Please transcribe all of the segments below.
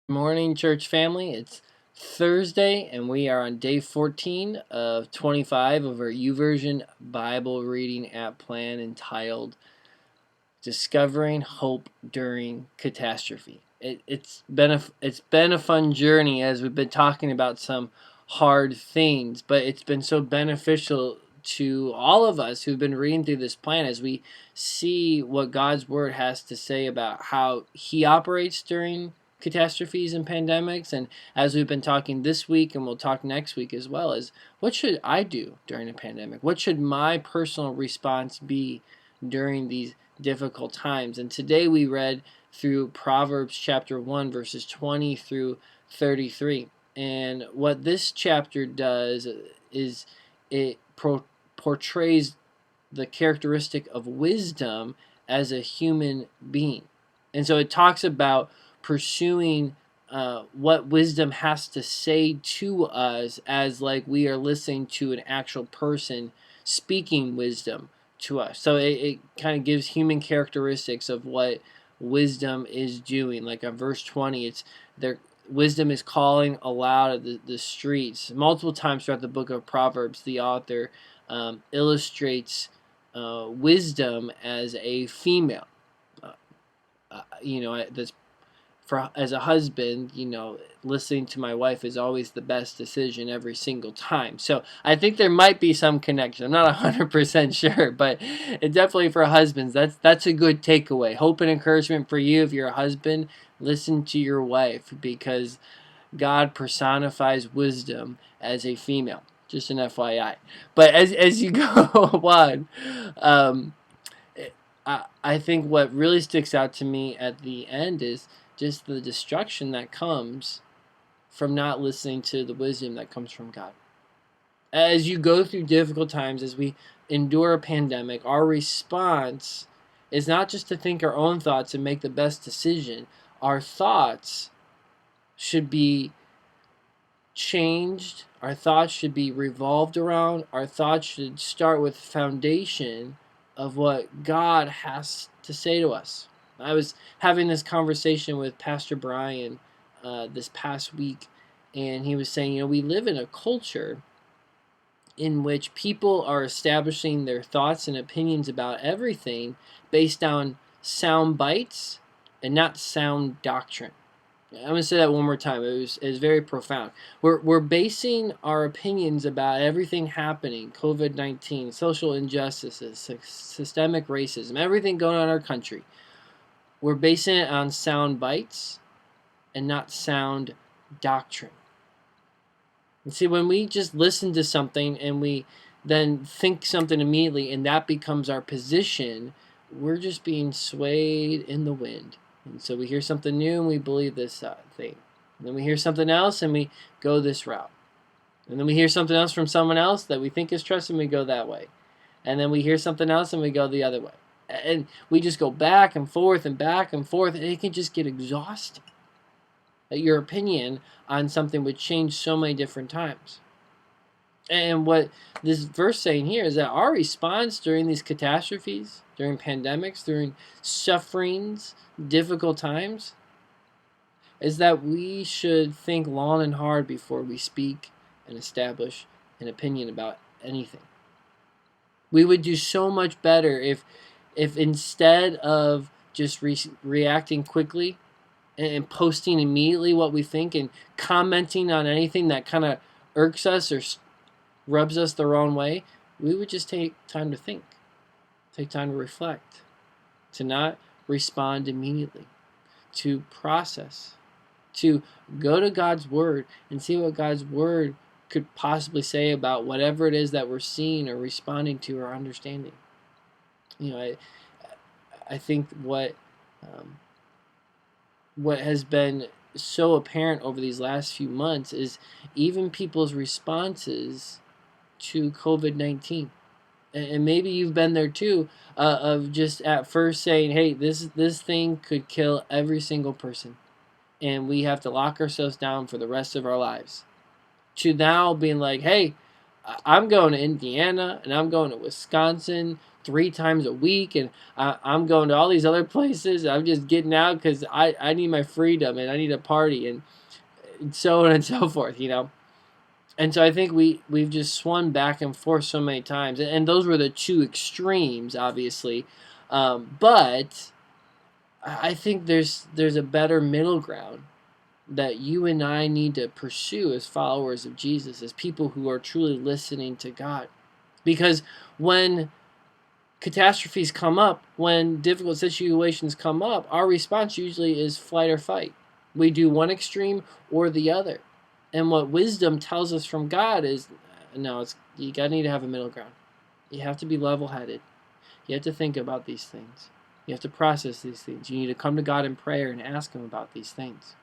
Morning, church family. It's Thursday, and we are on day 14 of 25 of our YouVersion Bible reading app plan entitled Discovering Hope During Catastrophe. It's been a fun journey as we've been talking about some hard things, but it's been so beneficial to all of us who've been reading through this plan as we see what God's word has to say about how he operates during catastrophes and pandemics. And as we've been talking this week, and we'll talk next week as well, is what should I do during a pandemic? What should my personal response be during these difficult times? And today we read through Proverbs chapter 1, verses 20 through 33. And what this chapter does is it portrays the characteristic of wisdom as a human being. And so it talks about pursuing what wisdom has to say to us as like we are listening to an actual person speaking wisdom to us. So it kind of gives human characteristics of what wisdom is doing. Like on verse 20, it's their wisdom is calling aloud at the streets. Multiple times throughout the book of Proverbs, the author illustrates wisdom as a female. That's for as a husband, listening to my wife is always the best decision every single time. So I think there might be some connection. I'm not 100% sure, but it definitely for husbands, that's a good takeaway. Hope and encouragement for you if you're a husband. Listen to your wife because God personifies wisdom as a female. Just an FYI. But as you go on, um, I think what really sticks out to me at the end is just the destruction that comes from not listening to the wisdom that comes from God. As you go through difficult times, as we endure a pandemic, our response is not just to think our own thoughts and make the best decision. Our thoughts should be changed. Our thoughts should be revolved around. Our thoughts should start with the foundation of what God has to say to us. I was having this conversation with Pastor Brian this past week, and he was saying, we live in a culture in which people are establishing their thoughts and opinions about everything based on sound bites and not sound doctrine. I'm going to say that one more time. It was very profound. We're basing our opinions about everything happening, COVID-19, social injustices, systemic racism, everything going on in our country. We're basing it on sound bites and not sound doctrine. And see, when we just listen to something and we then think something immediately and that becomes our position, we're just being swayed in the wind. And so we hear something new and we believe this thing. And then we hear something else and we go this route. And then we hear something else from someone else that we think is trusted and we go that way. And then we hear something else and we go the other way. And we just go back and forth and back and forth, and it can just get exhausting. Your opinion on something would change so many different times. And what this verse saying here is that our response during these catastrophes, during pandemics, during sufferings, difficult times, is that we should think long and hard before we speak and establish an opinion about anything. We would do so much better if instead of just reacting quickly and posting immediately what we think and commenting on anything that kind of irks us or rubs us the wrong way, we would just take time to think, take time to reflect, to not respond immediately, to process, to go to God's Word and see what God's Word could possibly say about whatever it is that we're seeing or responding to or understanding. I think what has been so apparent over these last few months is even people's responses to COVID-19. And maybe you've been there too, of just at first saying, hey, this thing could kill every single person, and we have to lock ourselves down for the rest of our lives, to now being like, hey, I'm going to Indiana and I'm going to Wisconsin 3 times a week, and I'm going to all these other places. I'm just getting out because I need my freedom and I need a party and so on and so forth, you know. And so I think we've just swung back and forth so many times, and those were the two extremes, obviously. But I think there's a better middle ground that you and I need to pursue as followers of Jesus, as people who are truly listening to God. Because when catastrophes come up, when difficult situations come up, our response usually is flight or fight. We do one extreme or the other. And what wisdom tells us from God is no, you gotta need to have a middle ground. You have to be level headed. You have to think about these things. You have to process these things. You need to come to God in prayer and ask Him about these things.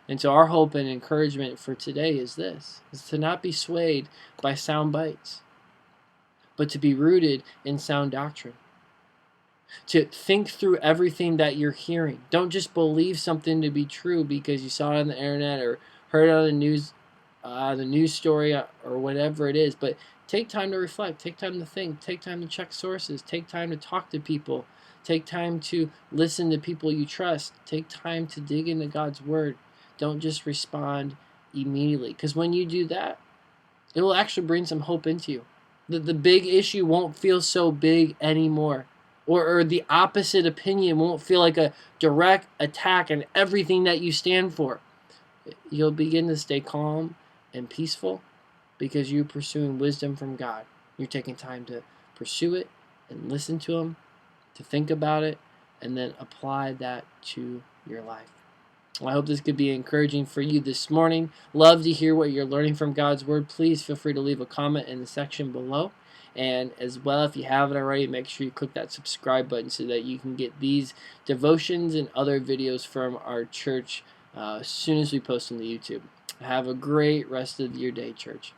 And so our hope and encouragement for today is this, is to not be swayed by sound bites, but to be rooted in sound doctrine. To think through everything that you're hearing. Don't just believe something to be true because you saw it on the internet or heard it on the news story or whatever it is. But take time to reflect. Take time to think. Take time to check sources. Take time to talk to people. Take time to listen to people you trust. Take time to dig into God's Word. Don't just respond immediately. Because when you do that, it will actually bring some hope into you. The big issue won't feel so big anymore. Or the opposite opinion won't feel like a direct attack on everything that you stand for. You'll begin to stay calm and peaceful because you're pursuing wisdom from God. You're taking time to pursue it and listen to Him, to think about it, and then apply that to your life. Well, I hope this could be encouraging for you this morning. Love to hear what you're learning from God's Word. Please feel free to leave a comment in the section below. And as well, if you haven't already, make sure you click that subscribe button so that you can get these devotions and other videos from our church as soon as we post them to YouTube. Have a great rest of your day, church.